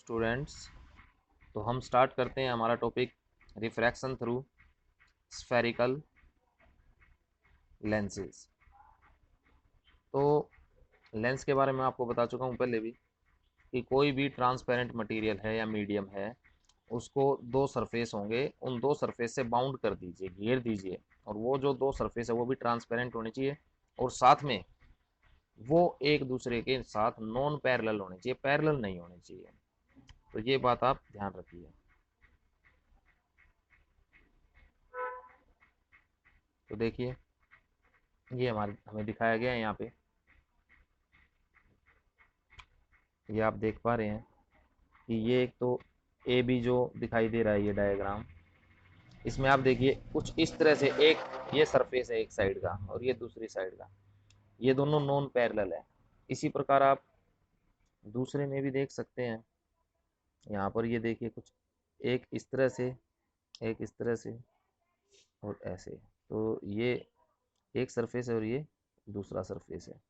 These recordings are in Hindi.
स्टूडेंट्स, तो हम स्टार्ट करते हैं हमारा topic refraction through spherical lenses. तो लेंस के बारे में आपको बता चुका हूँ पहले भी कि कोई भी ट्रांसपेरेंट मटेरियल है या मीडियम है, उसको दो सरफेस होंगे, उन दो सरफेस से बाउंड कर दीजिए, घेर दीजिए, और वो जो दो सरफेस है वो भी ट्रांसपेरेंट होनी चाहिए, और साथ में वो एक दूसरे के साथ नॉन पैरेलल होने चाहिए, पैरेलल नहीं होने चाहिए। तो ये बात आप ध्यान रखिए। तो देखिए, ये हमारे हमें दिखाया गया है यहाँ पे, ये आप देख पा रहे हैं कि ये एक तो ए बी जो दिखाई दे रहा है, ये डायग्राम, इसमें आप देखिए कुछ इस तरह से, एक ये सरफेस है एक साइड का और ये दूसरी साइड का, ये दोनों नॉन पैरेलल है। इसी प्रकार आप दूसरे में भी देख सकते हैं, यहाँ पर ये देखिए कुछ एक इस तरह से, एक इस तरह से, और ऐसे। तो ये एक सरफेस है और ये दूसरा सरफेस है,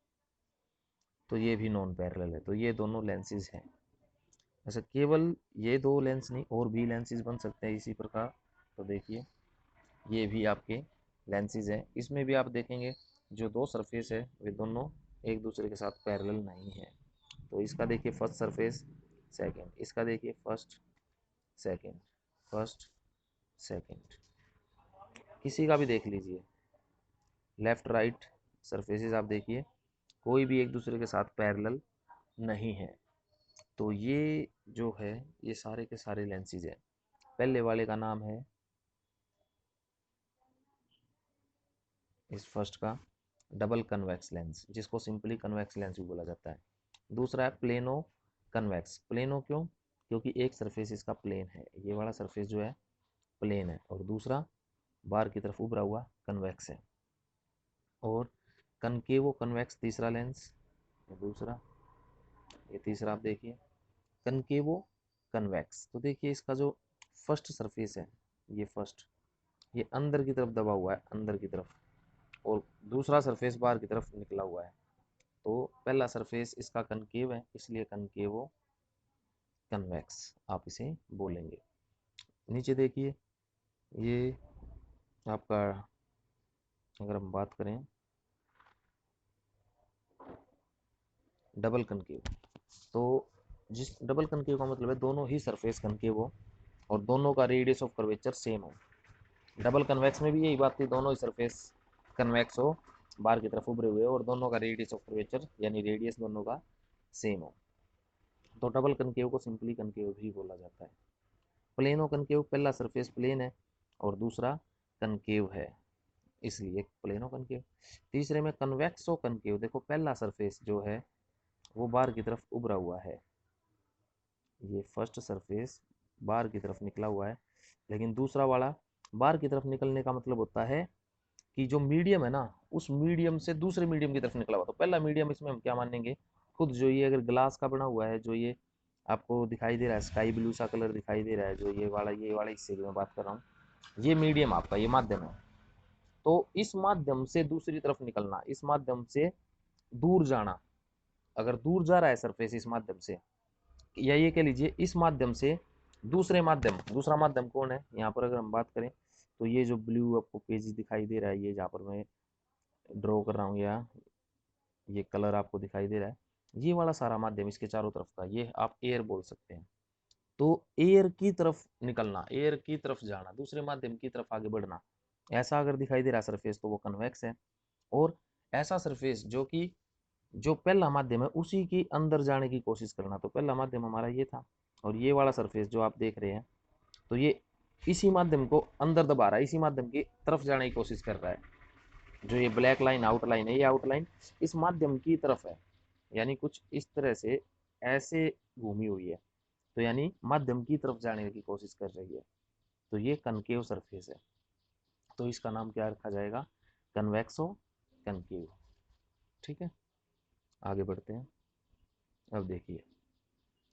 तो ये भी नॉन पैरेलल है। तो ये दोनों लेंसेज हैं। ऐसा केवल ये दो लेंस नहीं, और भी लेंसेज बन सकते हैं इसी प्रकार। तो देखिए, ये भी आपके लेंसेज हैं। इसमें भी आप देखेंगे जो दो सरफेस है वे दोनों एक दूसरे के साथ पैरेलल नहीं है। तो इसका देखिए फर्स्ट सरफेस, सेकंड, इसका देखिए फर्स्ट, सेकंड, फर्स्ट, सेकंड, किसी का भी देख लीजिए, लेफ्ट राइट सरफेसेस आप देखिए, कोई भी एक दूसरे के साथ पैरेलल नहीं है। तो ये जो है, ये सारे के सारे लेंसेज हैं। पहले वाले का नाम है, इस फर्स्ट का, डबल कन्वेक्स लेंस, जिसको सिंपली कन्वेक्स लेंस भी बोला जाता है। दूसरा है प्लेनो कन्वेक्स। प्लेनो क्यों? क्योंकि एक सरफेस इसका प्लेन है, ये वाला सरफेस जो है प्लेन है, और दूसरा बाहर की तरफ उभरा हुआ कन्वेक्स है। और कनकेवो कन्वेक्स तीसरा लेंस, दूसरा, ये तीसरा आप देखिए कनकेवो कन्वेक्स। तो देखिए इसका जो फर्स्ट सरफेस है, ये फर्स्ट, ये अंदर की तरफ दबा हुआ है, अंदर की तरफ, और दूसरा सरफेस बाहर की तरफ निकला हुआ है। तो पहला सरफेस इसका कनकेव है, इसलिए कनकेवो कन्वेक्स आप इसे बोलेंगे। नीचे देखिए, ये आपका, अगर हम बात करें डबल कनकेव, तो जिस डबल कनकेव का मतलब है दोनों ही सरफेस कनकेव हो और दोनों का रेडियस ऑफ कर्वेचर सेम हो। डबल कन्वेक्स में भी यही बात थी, दोनों ही सरफेस कन्वेक्स हो, बाहर की तरफ उभरे हुए, और दोनों का रेडियस ऑफ कर्वेचर यानी रेडियस दोनों का सेम हो। तो डबल कनकेव को सिंपली कनकेव भी बोला जाता है। प्लेनो कनकेव, पहला सरफेस प्लेन है और दूसरा कनकेव है, इसलिए प्लेनो कनकेव। तीसरे में कन्वेक्सो कनकेव, देखो पहला सरफेस जो है वो बाहर की तरफ उभरा हुआ है, ये फर्स्ट सरफेस बाहर की तरफ निकला हुआ है, लेकिन दूसरा वाला, बाहर की तरफ निकलने का मतलब होता है कि जो मीडियम है ना, उस मीडियम से दूसरे मीडियम की तरफ निकला हुआ। तो पहला मीडियम इसमें हम क्या मानेंगे, खुद जो ये अगर ग्लास का बना हुआ है, जो ये आपको दिखाई दे रहा है स्काई ब्लू सा कलर दिखाई दे रहा है, जो ये वाला हिस्से की मैं बात कर रहा हूँ, ये मीडियम आपका, ये माध्यम है। तो इस माध्यम से दूसरी तरफ निकलना, इस माध्यम से दूर जाना, अगर दूर जा रहा है सरफेस इस माध्यम से, या ये कह लीजिए इस माध्यम से दूसरे माध्यम, दूसरा माध्यम कौन है यहाँ पर अगर हम बात करें, तो ये जो ब्लू आपको पेज दिखाई दे रहा है, ये जहाँ पर मैं ड्रॉ कर रहा हूँ, या ये कलर आपको दिखाई दे रहा है, ये वाला सारा माध्यम इसके चारों तरफ का, ये आप एयर बोल सकते हैं। तो एयर की तरफ निकलना, एयर की तरफ जाना, दूसरे माध्यम की तरफ आगे बढ़ना, ऐसा अगर दिखाई दे रहा है सरफेस, तो वो कन्वेक्स है। और ऐसा सरफेस जो कि जो पहला माध्यम है उसी की अंदर जाने की कोशिश करना, तो पहला माध्यम हमारा ये था, और ये वाला सरफेस जो आप देख रहे हैं, तो ये इसी माध्यम को अंदर दबा रहा है, इसी माध्यम की तरफ जाने की कोशिश कर रहा है। जो ये ब्लैक लाइन आउटलाइन है, ये आउटलाइन इस माध्यम की तरफ है, यानी कुछ इस तरह से ऐसे घूमी हुई है, तो यानी माध्यम की तरफ जाने की कोशिश कर रही है। तो ये कनकेव सरफेस है, तो इसका नाम क्या रखा जाएगा, कन्वेक्सो कनकेव। ठीक है, आगे बढ़ते हैं। अब देखिए,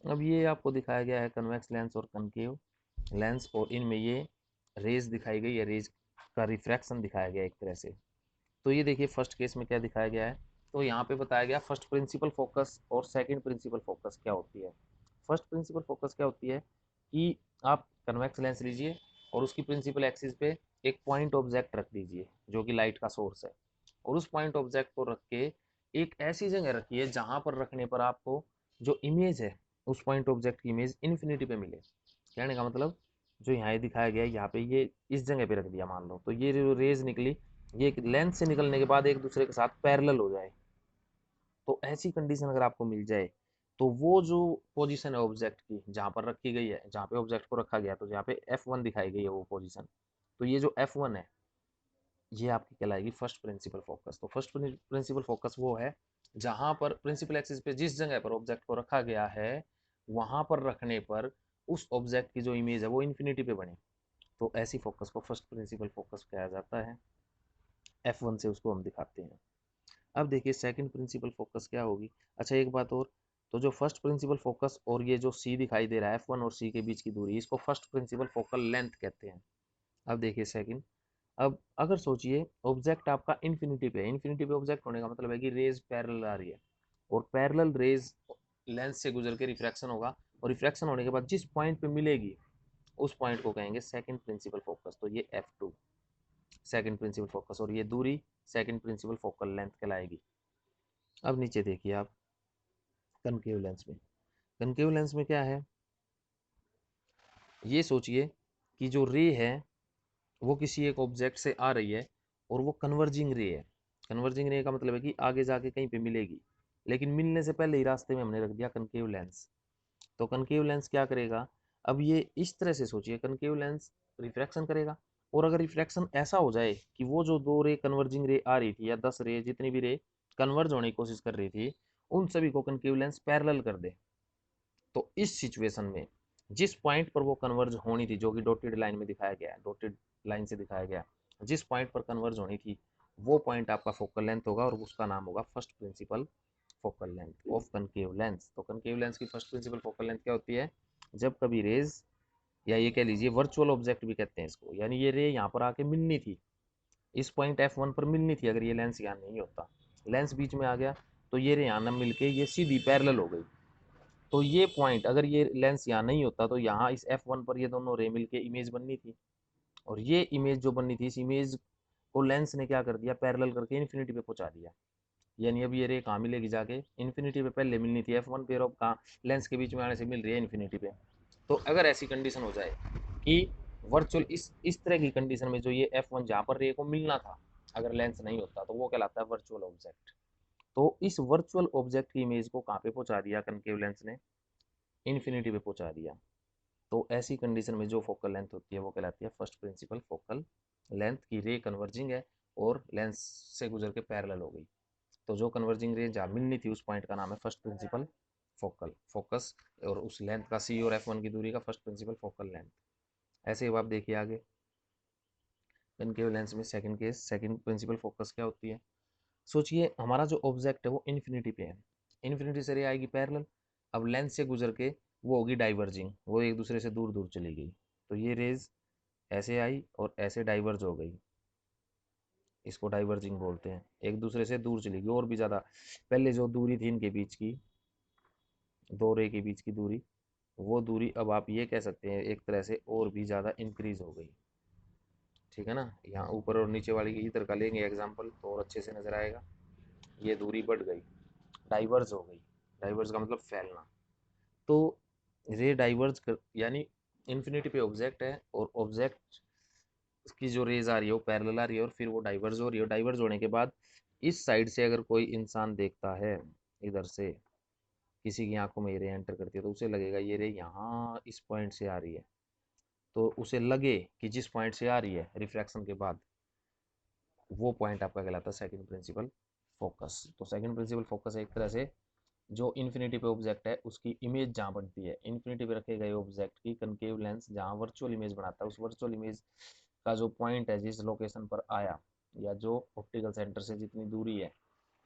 अब ये आपको दिखाया गया है कन्वेक्स लेंस और कनकेव लेंस, और इनमें ये रेज दिखाई गई है, रेज का रिफ्रैक्शन दिखाया गया एक तरह से। तो ये देखिए फर्स्ट केस में क्या दिखाया गया है, तो यहाँ पे बताया गया फर्स्ट प्रिंसिपल फोकस और सेकंड प्रिंसिपल फोकस क्या होती है। फर्स्ट प्रिंसिपल फोकस क्या होती है कि आप कन्वेक्स लेंस लीजिए और उसकी प्रिंसिपल एक्सिस पे एक पॉइंट ऑब्जेक्ट रख दीजिए जो कि लाइट का सोर्स है, और उस पॉइंट ऑब्जेक्ट को रख के एक ऐसी जगह रखिए जहां पर रखने पर आपको जो इमेज है उस पॉइंट ऑब्जेक्ट की इमेज इन्फिनिटी पे मिले। कहने का मतलब जो यहाँ दिखाया गया है यहाँ पे ये इस जगह पे रख दिया मान लो, तो ये जो रेज निकली ये एक लेंस से निकलने के बाद एक दूसरे के साथ पैरेलल हो जाए। तो ऐसी कंडीशन अगर आपको मिल जाए तो वो जो पोजीशन है ऑब्जेक्ट की जहाँ पर रखी गई है, जहाँ पे ऑब्जेक्ट को रखा गया, तो जहाँ पे F1 दिखाई गई है वो पोजीशन, तो ये जो F1 है ये आपकी कहलाएगी फर्स्ट प्रिंसिपल फोकस। तो फर्स्ट प्रिंसिपल फोकस वो है जहां पर प्रिंसिपल एक्सिस पे जिस जगह पर ऑब्जेक्ट को रखा गया है वहां पर रखने पर उस ऑब्जेक्ट की जो इमेज है वो इन्फिनिटी पे बने। तो ऐसी फोकस को फर्स्ट प्रिंसिपल फोकस कहा जाता है। F1 से उसको हम दिखाते हैं। अब देखिए सेकंड प्रिंसिपल फोकस क्या होगी। अच्छा एक बात और, तो जो फर्स्ट प्रिंसिपल फोकस और ये जो सी दिखाई दे रहा है F1 और सी के बीच की दूरी, इसको फर्स्ट प्रिंसिपल फोकल लेंथ कहते हैं। अब देखिए सेकंड, अब अगर सोचिए ऑब्जेक्ट आपका इन्फिनिटी पे है, इन्फिनिटी पे ऑब्जेक्ट होने का मतलब है कि रेज पैरेलल आ रही है, और पैरेलल रेज लेंस से गुजर के रिफ्रैक्शन होगा, और रिफ्रैक्शन होने के बाद जिस पॉइंट पे मिलेगी उस पॉइंट को कहेंगे सेकंड प्रिंसिपल फोकस। तो ये F2 सेकंड प्रिंसिपल फोकस, और ये दूरी सेकंड प्रिंसिपल फोकल लेंथ कहलाएगी। अब नीचे देखिए आप कनकेव लेंस में, कनकेव लेंस में क्या है, ये सोचिए कि जो रे है वो किसी एक ऑब्जेक्ट से आ रही है और वो कन्वर्जिंग रे है। कन्वर्जिंग रे का मतलब है कि आगे जाके कहीं पे मिलेगी, लेकिन मिलने से पहले ही रास्ते में हमने रख दिया कनकेव लेंस। तो कनकेव लेंस क्या करेगा, अब ये इस तरह से सोचिए कनकेव लेंस रिफ्रैक्शन करेगा, और अगर रिफ्रैक्शन ऐसा हो जाए कि वो जो दो रे कन्वर्जिंग रे आ रही थी या 10 रे जितनी भी रे कन्वर्ज होने की कोशिश कर रही थी उन सभी को कनकेव लेंस पैरेलल कर दे, तो इस सिचुएशन में जिस पॉइंट पर वो कन्वर्ज होनी थी जो कि डॉटेड लाइन में दिखाया गया है, डॉटेड लाइन से दिखाया गया, जिस पॉइंट पर कन्वर्ज होनी थी वो पॉइंट आपका फोकल लेंथ होगा और उसका नाम होगा first principle focal length of concave lens. तो कनकेव लेंस की फर्स्ट प्रिंसिपल फोकल लेंथ क्या होती है, जब कभी रेज, या ये कह लीजिए वर्चुअल ऑब्जेक्ट भी कहते हैं इसको, यानी ये रे यहाँ पर आके मिलनी थी, इस पॉइंट F1 पर मिलनी थी, अगर ये लेंस यहाँ नहीं होता, लेंस बीच में आ गया तो ये रे यहाँ न मिल के ये सीधी पैरेलल हो गई। तो ये पॉइंट अगर ये लेंस यहाँ नहीं होता तो यहाँ इस F1 पर ये दोनों रे मिल के इमेज बननी थी, और ये इमेज जो बननी थी इस इमेज को लेंस ने क्या कर दिया, पैरेलल करके इन्फिनिटी पे पहुंचा दिया। यानी अब ये रे कहाँ मिलेगी जाके, इन्फिनिटी पे पहले मिलनी थी F1 पे, और अब कहाँ लेंस के बीच में आने से मिल रही है इन्फिनिटी पे। तो अगर ऐसी कंडीशन हो जाए कि वर्चुअल इस तरह की कंडीशन में जो ये F1 जहाँ पर रे को मिलना था अगर लेंस नहीं होता तो वो कहलाता है वर्चुअल ऑब्जेक्ट। तो इस वर्चुअल ऑब्जेक्ट की इमेज को कहाँ पे पहुंचा दिया कनकेव लेंस ने, इन्फिनिटी पे पहुंचा दिया। तो ऐसी कंडीशन में जो फोकल लेंथ होती है वो कहलाती है फर्स्ट प्रिंसिपल फोकल लेंथ, की रे कन्वर्जिंग है और लेंस से गुजर के पैरेलल हो गई। तो जो कन्वर्जिंग रे जहाँ मिलनी थी उस पॉइंट का नाम है फर्स्ट प्रिंसिपल फोकल फोकस, और उस लेंथ का सी और F1 की दूरी का फर्स्ट प्रिंसिपल फोकल लेंथ। ऐसे ही आप देखिए आगे कनकेव लेंस में second case, second principal focus क्या होती है। सोचिए हमारा जो ऑब्जेक्ट है वो इन्फिनिटी पे है, इन्फिनिटी से रे आएगी पैरेलल, अब लेंस से गुजर के वो होगी डाइवर्जिंग, वो एक दूसरे से दूर दूर चली गई, तो ये रेज ऐसे आई और ऐसे डाइवर्ज हो गई, इसको डाइवर्जिंग बोलते हैं, एक दूसरे से दूर चली गई और भी ज़्यादा, पहले जो दूरी थी इनके बीच की, दो रे के बीच की दूरी, वो दूरी अब आप ये कह सकते हैं एक तरह से और भी ज़्यादा इंक्रीज हो गई। ठीक है ना, यहाँ ऊपर और नीचे वाली इधर का लेंगे एग्जाम्पल तो और अच्छे से नजर आएगा। ये दूरी बढ़ गई, डाइवर्स हो गई, डाइवर्स का मतलब फैलना। तो रे डाइवर्स कर यानी इन्फिनिटी पे ऑब्जेक्ट है और ऑब्जेक्ट की जो रेज आ रही है वो पैरेलल आ रही है और फिर वो डाइवर्स हो रही है, डाइवर्स होने के बाद इस साइड से अगर कोई इंसान देखता है इधर से, किसी की आंखों में ये रे एंटर करती है तो उसे लगेगा ये रे यहाँ इस पॉइंट से आ रही है, तो उसे लगे कि जिस पॉइंट से आ रही है रिफ्रैक्शन के बाद वो पॉइंट आपका कहलाता है सेकंड प्रिंसिपल फोकस। तो सेकंड प्रिंसिपल फोकस एक तरह से जो इन्फिनिटी पे ऑब्जेक्ट है उसकी इमेज जहाँ बनती है, इन्फिनिटी पे रखे गए ऑब्जेक्ट की कनकेव लेंस जहाँ वर्चुअल इमेज बनाता है उस वर्चुअल इमेज का जो पॉइंट है जिस लोकेशन पर आया, या जो ऑप्टिकल सेंटर से जितनी दूरी है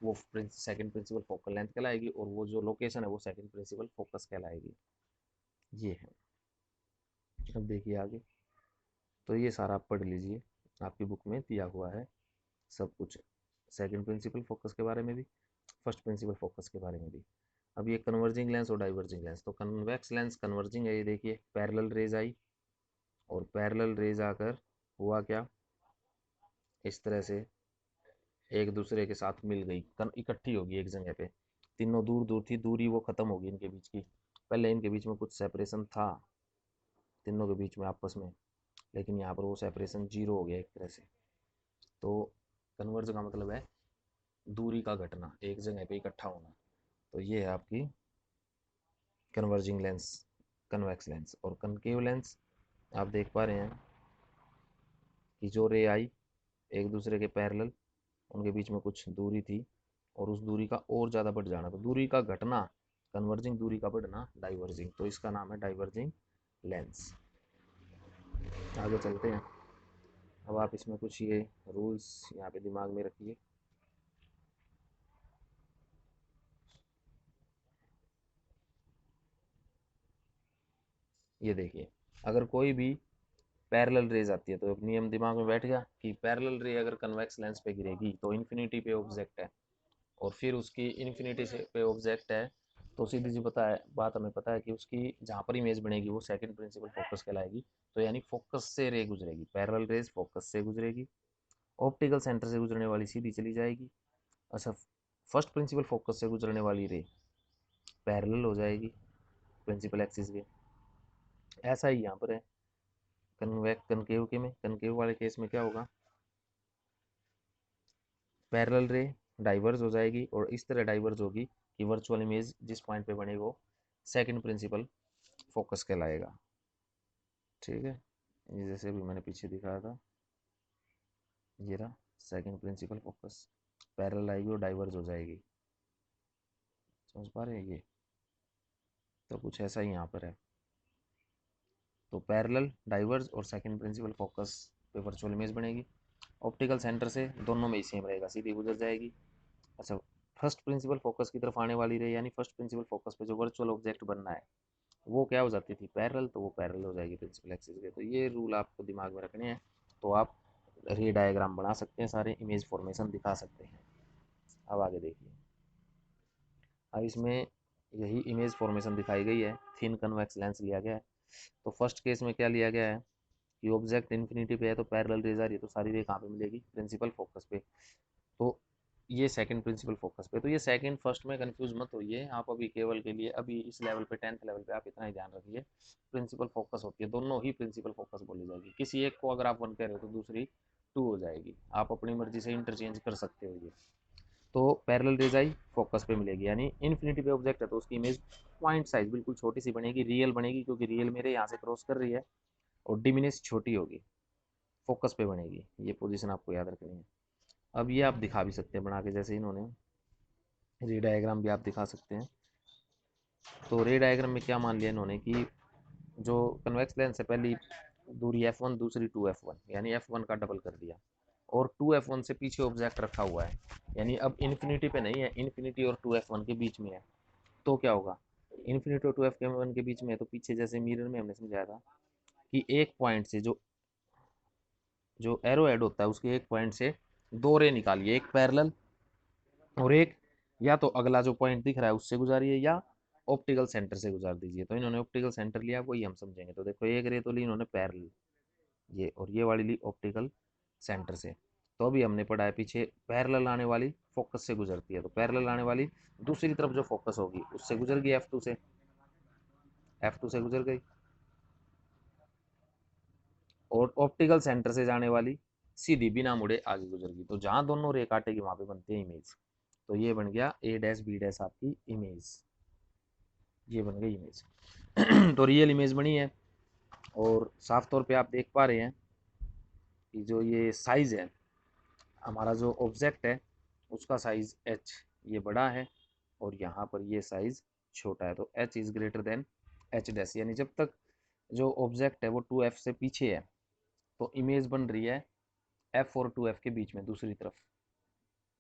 वो सेकंड प्रिंसिपल फोकल लेंथ कहलाएगी, और वो जो लोकेशन है वो सेकंड प्रिंसिपल फोकस कहलाएगी। ये है। अब देखिए आगे, तो ये सारा आप पढ़ लीजिए, आपकी बुक में दिया हुआ है सब कुछ, सेकंड प्रिंसिपल फोकस के बारे में भी, फर्स्ट प्रिंसिपल फोकस के बारे में भी। अब ये कन्वर्जिंग लेंस और डाइवर्जिंग लेंस, तो कन्वेक्स लेंस कन्वर्जिंग है, ये देखिए पैरेलल रेज आई और पैरेलल रेज आकर हुआ क्या, इस तरह से एक दूसरे के साथ मिल गई, इकट्ठी होगी एक जगह पे। तीनों दूर दूर थी, दूरी वो खत्म होगी इनके बीच की। पहले इनके बीच में कुछ सेपरेशन था तीनों के बीच में आपस में, लेकिन यहाँ पर वो सेपरेशन जीरो हो गया एक तरह से। तो कन्वर्ज का मतलब है दूरी का घटना, एक जगह पे इकट्ठा होना। तो ये है आपकी कन्वर्जिंग लेंस, कन्वेक्स लेंस। और कनकेव लेंस आप देख पा रहे हैं कि जो रे आई एक दूसरे के पैरेलल, उनके बीच में कुछ दूरी थी और उस दूरी का और ज़्यादा बढ़ जाना, तो दूरी का घटना कन्वर्जिंग, दूरी का बढ़ना डाइवर्जिंग, तो इसका नाम है डाइवर्जिंग लेंस। आगे चलते हैं। अब आप इसमें कुछ ये रूल्स यहाँ पे दिमाग में रखिए। ये देखिए, अगर कोई भी पैरेलल रेज आती है तो एक नियम दिमाग में बैठ गया कि पैरेलल रे अगर कन्वेक्स लेंस पे गिरेगी तो इन्फिनिटी पे ऑब्जेक्ट है, और फिर उसकी इन्फिनिटी से पे ऑब्जेक्ट है, तो सीधी सी पता है बात, हमें पता है कि उसकी जहाँ पर इमेज बनेगी वो सेकंड प्रिंसिपल फोकस कहलाएगी। तो यानी फोकस से रे गुजरेगी, पैरेलल रेज फोकस से गुजरेगी, ऑप्टिकल सेंटर से गुजरने वाली सीधी चली जाएगी। अच्छा, फर्स्ट प्रिंसिपल फोकस से गुजरने वाली रे पैरेलल हो जाएगी प्रिंसिपल एक्सिस के। ऐसा ही यहाँ पर है कनकेव के में, कनकेव वाले केस में क्या होगा, पैरेलल रे डाइवर्ज हो जाएगी और इस तरह डाइवर्ज होगी कि वर्चुअल इमेज जिस पॉइंट पे बनेगी वो सेकंड प्रिंसिपल फोकस कहलाएगा। ठीक है, ये जैसे भी मैंने पीछे दिखाया था, ये रहा सेकंड प्रिंसिपल फोकस, पैरेलल आएगी और डाइवर्ज हो जाएगी। समझ पा रहे हैं ये, तो कुछ ऐसा ही यहाँ पर है। तो पैरेलल, डाइवर्ज और सेकंड प्रिंसिपल फोकस पे वर्चुअल इमेज बनेगी, ऑप्टिकल सेंटर से दोनों में ही सेम रहेगा, सीधी गुजर जाएगी। अच्छा, फर्स्ट प्रिंसिपल फोकस की तरफ आने वाली रे, यानी फर्स्ट प्रिंसिपल फोकस पे जो वर्चुअल ऑब्जेक्ट बनना है वो क्या हो जाती थी, पैरेलल, तो वो पैरेलल हो जाएगी प्रिंसिपल एक्सिस के। तो ये रूल आपको दिमाग में रखने हैं, तो आप रे डायग्राम बना सकते हैं, सारे इमेज फॉर्मेशन दिखा सकते हैं। अब आगे देखिए, अब इसमें यही इमेज फॉर्मेशन दिखाई गई है, थिन कन्वेक्स लेंस लिया गया है। तो फर्स्ट केस में क्या लिया गया है कि ऑब्जेक्ट इन्फिनिटी पे है तो पैरेलल रेज आ रही है, तो सारी रे कहाँ पे मिलेगी, प्रिंसिपल फोकस पे। तो ये सेकंड प्रिंसिपल फोकस पे, तो ये सेकंड फर्स्ट में कंफ्यूज मत होइए आप, अभी केवल के लिए अभी इस लेवल पे 10th लेवल पे आप इतना ही ध्यान रखिए, प्रिंसिपल फोकस होती है, दोनों ही प्रिंसिपल फोकस बोली जाएगी, किसी एक को अगर आप 1 कह रहे हो तो दूसरी 2 हो जाएगी, आप अपनी मर्जी से इंटरचेंज कर सकते हो ये। तो पैरेलल रेज आई फोकस पे मिलेगी, यानी इन्फिनिटी पे ऑब्जेक्ट है तो उसकी इमेज पॉइंट साइज बिल्कुल छोटी सी बनेगी, रियल बनेगी, क्योंकि रियल मेरे यहाँ से क्रॉस कर रही है, और डिमिनिश छोटी होगी, फोकस पे बनेगी। ये पोजीशन आपको याद रखनी है। अब ये आप दिखा भी सकते हैं बना के, जैसे इन्होंने रे डायग्राम भी आप दिखा सकते हैं। तो रे डायग्राम में क्या मान लिया इन्होंने कि जो कन्वेक्स लेंस है, पहली दूरी f1, दूसरी 2f1, यानी f1 का डबल कर दिया, और 2f1 से पीछे ऑब्जेक्ट रखा हुआ है, यानी अब इन्फिनिटी पे नहीं है, इन्फिनिटी और 2f1 के बीच में है। तो क्या होगा, इन्फिनिटी और 2f1 के बीच में है, तो पीछे जैसे मिरर में हमने समझाया था कि एक पॉइंट से जो जो एरो ऐड होता है उसके एक पॉइंट से दो रे निकालिए, एक पैरेलल और एक, या तो अगला जो पॉइंट दिख रहा है उससे गुजारिए या ऑप्टिकल सेंटर से गुजार दीजिए। तो इन्होंने ऑप्टिकल सेंटर लिया, वही हम समझेंगे। तो देखो एक रे तो ली इन्होंने पैरेलल, ये, और ये वाली ली ऑप्टिकल सेंटर से। तो अभी हमने पढ़ा है पीछे, पैरेलल आने वाली फोकस से गुजरती है, तो पैरेलल आने वाली दूसरी तरफ जो फोकस होगी उससे गुजर गई, F2 से, F2 से गुजर गई, और ऑप्टिकल सेंटर से जाने वाली सीधी बिना मुड़े आगे गुजर गई। तो जहां दोनों रे काटेगी वहां पे बनती है इमेज। तो ये बन गया A डैश B डैश आपकी इमेज, ये बन गई इमेज। तो रियल इमेज बनी है, और साफ तौर पे आप देख पा रहे हैं कि जो ये साइज है, हमारा जो ऑब्जेक्ट है उसका साइज h ये बड़ा है, और यहाँ पर ये साइज छोटा है, तो h is greater than h dash, यानी जब तक जो ऑब्जेक्ट है वो 2f से पीछे है तो इमेज बन रही है f और 2f के बीच में, दूसरी तरफ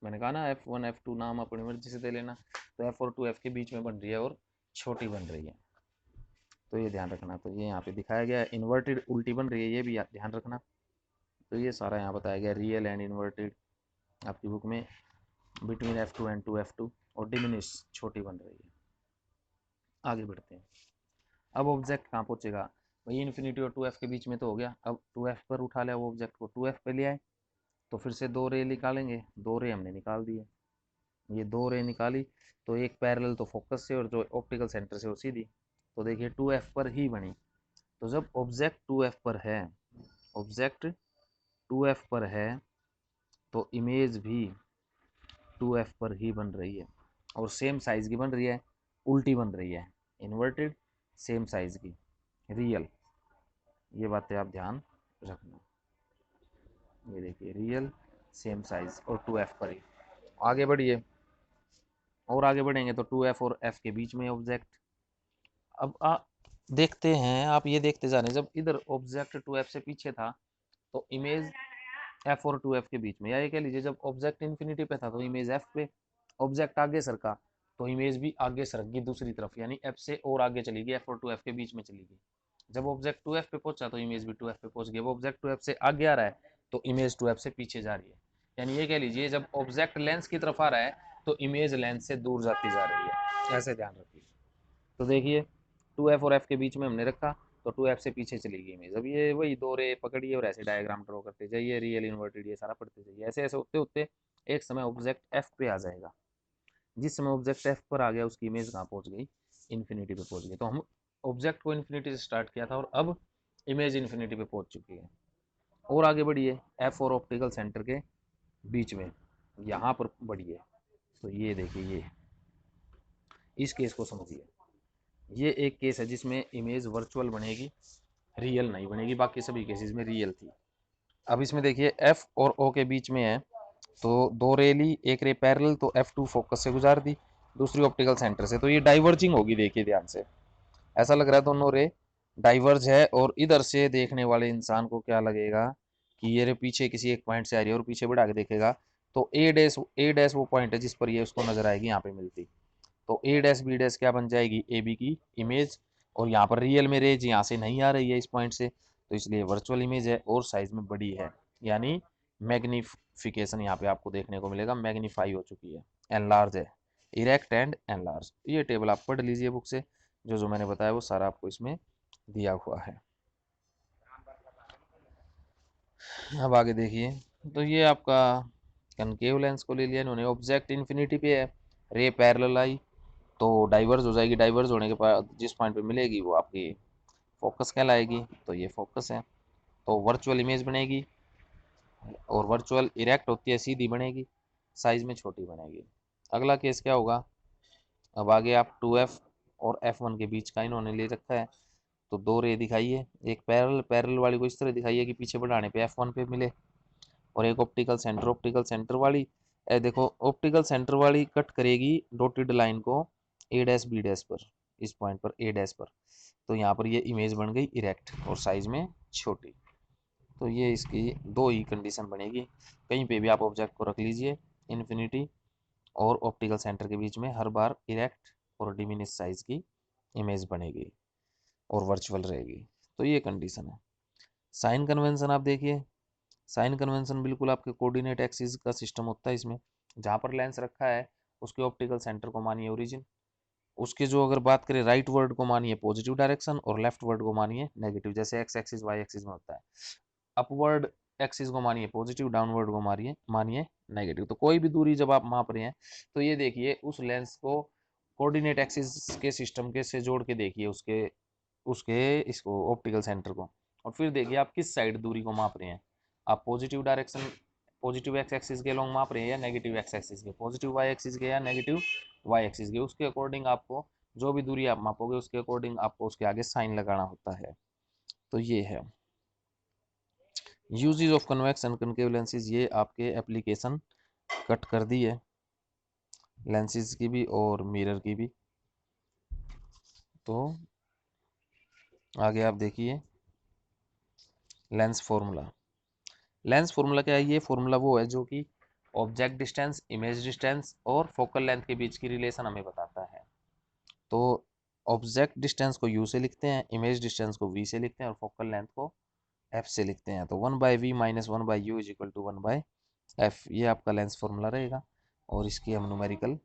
मैंने कहा ना f1 f2 नाम अपनी मर्जी से दे लेना, तो f और 2f के बीच में बन रही है और छोटी बन रही है, तो ये ध्यान रखना। तो ये यहाँ पे दिखाया गया है, इन्वर्टेड उल्टी बन रही है, ये भी ध्यान रखना। तो ये सारा यहाँ बताया गया, रियल एंड इन्वर्टेड आपकी बुक में, बिटवीन F2 एंड 2F2, और डिमिनिश छोटी बन रही है। आगे बढ़ते हैं। अब ऑब्जेक्ट कहाँ पहुंचेगा भाई, इन्फिनिटी और 2f के बीच में तो हो गया। अब 2f पर उठा लिया वो ऑब्जेक्ट को, 2f पे ले आए तो फिर से 2 रे निकालेंगे। 2 रे हमने निकाल दिए, ये 2 रे निकाली तो एक पैरेलल तो फोकस से और जो ऑप्टिकल सेंटर से वो सीधी। तो देखिए 2f पर ही बनी। तो जब ऑब्जेक्ट 2f पर है, ऑब्जेक्ट 2f पर है तो इमेज भी 2f पर ही बन रही है और सेम साइज की बन रही है, उल्टी बन रही है, इन्वर्टेड सेम साइज की, रियल। ये बातें आप ध्यान रखना। ये देखिए रियल सेम साइज और 2f पर ही। आगे बढ़िए, और आगे बढ़ेंगे तो 2f और f के बीच में ऑब्जेक्ट। अब देखते हैं, आप ये देखते जाने, जब इधर ऑब्जेक्ट 2f से पीछे था तो इमेज f और 2f के बीच में, या ये कह लीजिए जब ऑब्जेक्ट इन्फिनिटी पे था तो इमेज f पे, ऑब्जेक्ट आगे सरका तो इमेज भी आगे सरक गई दूसरी तरफ, यानी f से और आगे चली गई, f और 2f के बीच में चली गई। जब ऑब्जेक्ट 2f पे पहुंचा तो इमेज भी 2f पे पहुंच गई। वो ऑब्जेक्ट 2f से आगे आ रहा है तो इमेज 2f से पीछे जा रही है। यानी ये कह लीजिए जब ऑब्जेक्ट लेंस की तरफ आ रहा है तो इमेज लेंस से दूर जाती जा रही है, ऐसे ध्यान रखिए। तो देखिए 2f और f के बीच में हमने रखा तो 2f से पीछे चली गई इमेज। अब ये वही 2 रे पकड़िए और ऐसे डायग्राम ड्रॉ करते जाइए, रियल इन्वर्टेड ये सारा पढ़ते जाइए। ऐसे ऐसे होते होते एक समय ऑब्जेक्ट f पे आ जाएगा। जिस समय ऑब्जेक्ट f पर आ गया उसकी इमेज कहाँ पहुंच गई, इन्फिनिटी पे पहुंच गई। तो हम ऑब्जेक्ट को इन्फिनिटी से स्टार्ट किया था और अब इमेज इन्फिनिटी पे पहुंच चुकी है। और आगे बढ़िए, f और ऑप्टिकल सेंटर के बीच में यहाँ पर बढ़िए। तो ये देखिए, ये इस केस को समझिए। ये एक केस है जिसमें इमेज वर्चुअल बनेगी, रियल नहीं बनेगी। बाकी सभी केसेस में रियल थी। अब इसमें देखिए एफ और ओ के बीच में है तो 2 रे ली, एक रे पैरेलल तो F2 फोकस से गुजार दी, दूसरी ऑप्टिकल सेंटर से, तो ये डाइवर्जिंग होगी। देखिए ध्यान से, ऐसा लग रहा है दोनों रे डाइवर्ज है। और इधर से देखने वाले इंसान को क्या लगेगा कि ये रे पीछे किसी एक पॉइंट से आ रही है, और पीछे बढ़ा के देखेगा तो ए डैश वो पॉइंट है जिस पर ये उसको नजर आएगी यहाँ पे मिलती। तो ए डैश बी डैश क्या बन जाएगी, ए बी की इमेज। और यहाँ पर रियल में रेज यहाँ से नहीं आ रही है इस पॉइंट से, तो इसलिए वर्चुअल इमेज है और साइज में बड़ी है। यानी मैग्निफिकेशन यहाँ पे आपको देखने को मिलेगा, मैग्नीफाई हो चुकी है, एनलार्ज है, इरेक्ट एंड एनलार्ज। ये टेबल आप पढ़ लीजिए बुक से, जो जो मैंने बताया वो सारा आपको इसमें दिया हुआ है। अब आगे देखिए, तो ये आपका कनकेव लेंस को ले लिया इन्होंने, ऑब्जेक्ट इन्फिनिटी पे है, रे पैरेलल आई तो डाइवर्ज हो जाएगी। डाइवर्ज होने के बाद जिस पॉइंट पे मिलेगी वो आपकी फोकस कहलाएगी, तो ये फोकस है। तो वर्चुअल इमेज बनेगी, और वर्चुअल इरेक्ट होती है सीधी बनेगी, साइज में छोटी बनेगी। अगला केस क्या होगा, अब आगे आप 2f और f1 के बीच का इन्होंने ले रखा है तो 2 रे दिखाइए। एक पैरेलल, पैरेलल वाली को इस तरह दिखाइए कि पीछे बढ़ाने पे f1 पे मिले, और एक ऑप्टिकल सेंटर, ऑप्टिकल सेंटर वाली देखो ऑप्टिकल सेंटर वाली कट करेगी डॉटेड लाइन को ए डैश बी डैश पर, इस पॉइंट पर ए डैश पर, तो यहाँ पर ये इमेज बन गई इरेक्ट और साइज में छोटी। तो ये इसकी दो ही कंडीशन बनेगी। कहीं पे भी आप ऑब्जेक्ट को रख लीजिए, इन्फिनिटी और ऑप्टिकल सेंटर के बीच में हर बार इरेक्ट और डिमिनिश साइज की इमेज बनेगी और वर्चुअल रहेगी। तो ये कंडीशन है। साइन कन्वेंशन आप देखिए, साइन कन्वेंशन बिल्कुल आपके कोऑर्डिनेट एक्सिस का सिस्टम होता है। इसमें जहाँ पर लेंस रखा है उसके ऑप्टिकल सेंटर को मानिए ओरिजिन, उसके जो अगर बात करें राइट वर्ड को मानिए पॉजिटिव डायरेक्शन और लेफ्ट वर्ड को मानिए नेगेटिव, जैसे एक्स एक्सिस वाई एक्सिस में होता है। अपवर्ड एक्सिस को मानिए पॉजिटिव, डाउनवर्ड को मानिए मानिए नेगेटिव। तो कोई भी दूरी जब आप माप रहे हैं तो ये देखिए उस लेंस को कोऑर्डिनेट एक्सिस के सिस्टम के से जोड़ के देखिए उसके उसके इसको ऑप्टिकल सेंटर को, और फिर देखिए आप किस साइड दूरी को माप रहे हैं। आप positive direction, positive x axis के लॉन्ग माप रहे हैं या नेगेटिव एक्स एक्सिस के, पॉजिटिव वाई एक्सिस के या नेगेटिव वाई एक्सिस के, उसके अकॉर्डिंग आपको जो भी दूरी आप मापोगे उसके अकॉर्डिंग आपको उसके आगे साइन लगाना होता है। तो ये है uses of convex and concave lenses. ये आपके एप्लीकेशन कट कर दी है लेंसेज की भी और मिरर की भी। तो आगे आप देखिए लेंस फॉर्मूला। लेंस फॉर्मूला क्या है, ये फॉर्मूला वो है जो कि ऑब्जेक्ट डिस्टेंस, इमेज डिस्टेंस और फोकल लेंथ के बीच की रिलेशन हमें बताता है। तो ऑब्जेक्ट डिस्टेंस को u से लिखते हैं, इमेज डिस्टेंस को v से लिखते हैं और फोकल लेंथ को f से लिखते हैं। तो 1/v minus 1/u is equal to 1/f, ये आपका लेंस फॉर्मूला रहेगा। और इसकी हम न्यूमेरिकल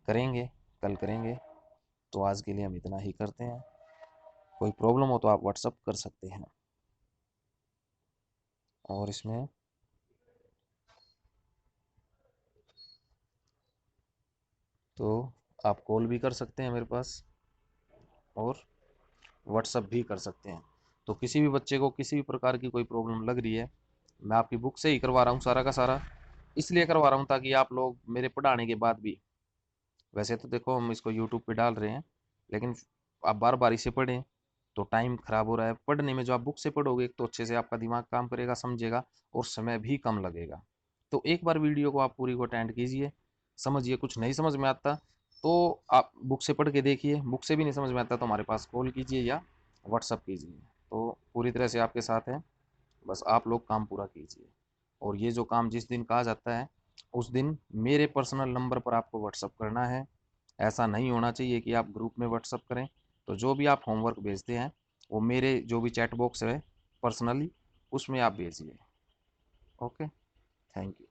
करेंगे, कल करेंगे। तो आज के लिए हम इतना ही करते हैं। कोई प्रॉब्लम हो तो आप व्हाट्सअप कर सकते हैं। और इसमें तो आप कॉल भी कर सकते हैं मेरे पास और व्हाट्सअप भी कर सकते हैं। तो किसी भी बच्चे को किसी भी प्रकार की कोई प्रॉब्लम लग रही है, मैं आपकी बुक से ही करवा रहा हूँ सारा का सारा। इसलिए करवा रहा हूँ ताकि आप लोग मेरे पढ़ाने के बाद भी, वैसे तो देखो हम इसको यूट्यूब पे डाल रहे हैं, लेकिन आप बार बार इसे पढ़ें तो टाइम खराब हो रहा है। पढ़ने में जो आप बुक से पढ़ोगे तो अच्छे से आपका दिमाग काम करेगा, समझेगा और समय भी कम लगेगा। तो एक बार वीडियो को आप पूरी को अटेंड कीजिए, समझिए। कुछ नहीं समझ में आता तो आप बुक से पढ़ के देखिए, बुक से भी नहीं समझ में आता तो हमारे पास कॉल कीजिए या व्हाट्सअप कीजिए। तो पूरी तरह से आपके साथ है, बस आप लोग काम पूरा कीजिए। और ये जो काम जिस दिन कहा जाता है उस दिन मेरे पर्सनल नंबर पर आपको व्हाट्सअप करना है। ऐसा नहीं होना चाहिए कि आप ग्रुप में व्हाट्सअप करें। तो जो भी आप होमवर्क भेजते हैं वो मेरे जो भी चैट बॉक्स है पर्सनली, उसमें आप भेजिए। Okay, thank you.